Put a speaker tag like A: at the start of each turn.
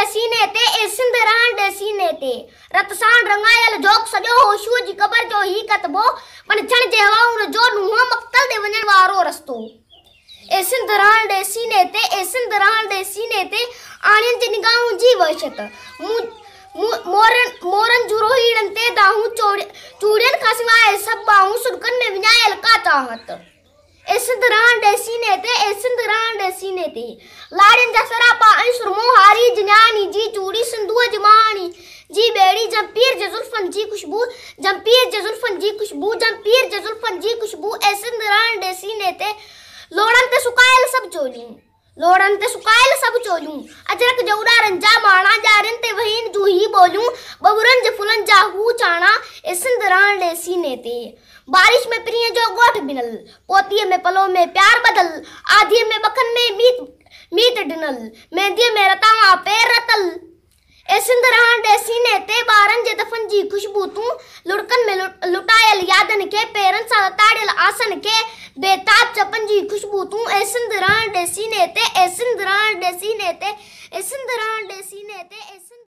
A: दे सीने ते ए सिंध रहण दे सीने ते रत साण रंगायल जोक सॼो होशूअ जी क़बर जो ही कतबो पण छण जे हवाउन जो नुंहं मक़तल दे वञण वारो रस्तो ए सिंध रहण दे सीने ते ए सिंध रहण दे सीने ते आणियन जी निगाहूं जी वहशत मोरन जू रोहीड़न ते दाहूं चूड़ियन खां सवाइ सभु बाहूं सुडकन में विञायल का चाहत ए सिंध रहण दे सीने ते ए सिंध रहण दे सीने ते लाड़ियन जा सरापा ऐं सुरमो हारी जिन्यानी जी चूड़ी सिंधुअ जी माणी जी बेड़ी जंपीर जे जुल्फन जी खुशबू जंपीर जे जुल्फन जी खुशबू जंपीर जे जुल्फन जी खुशबू ए सिंध रहण दे सीने ते लोड़न ते सुकायल सब चोलियूं लोड़न ते सुकायल सब चोलियूं अजरक जो उड़ारन जा माणा जारन ते वहीन जू ही बोलियूं बबुरन जे फुलन जा हू चाणा ए सिंध रहण दे सीने ते बारिश में प्रिय जो गोठ बिनल पोतीअ में पलो में प्यार बदल आधीअ में बखन में मीत डिनल मेहंदीअ में रतावा पैर रतल ए सिंध रहण दे सीने ते ॿारनि जे दफ़न जी खुशबू तूं लुड़कन में लुटायल यादन के पेरन सां लताड़ियल आसन के बेताब चपन जी खुशबू तूं ए सिंध रहण दे सीने ते ए सिंध रहण दे सीने ते ए सिंध रहण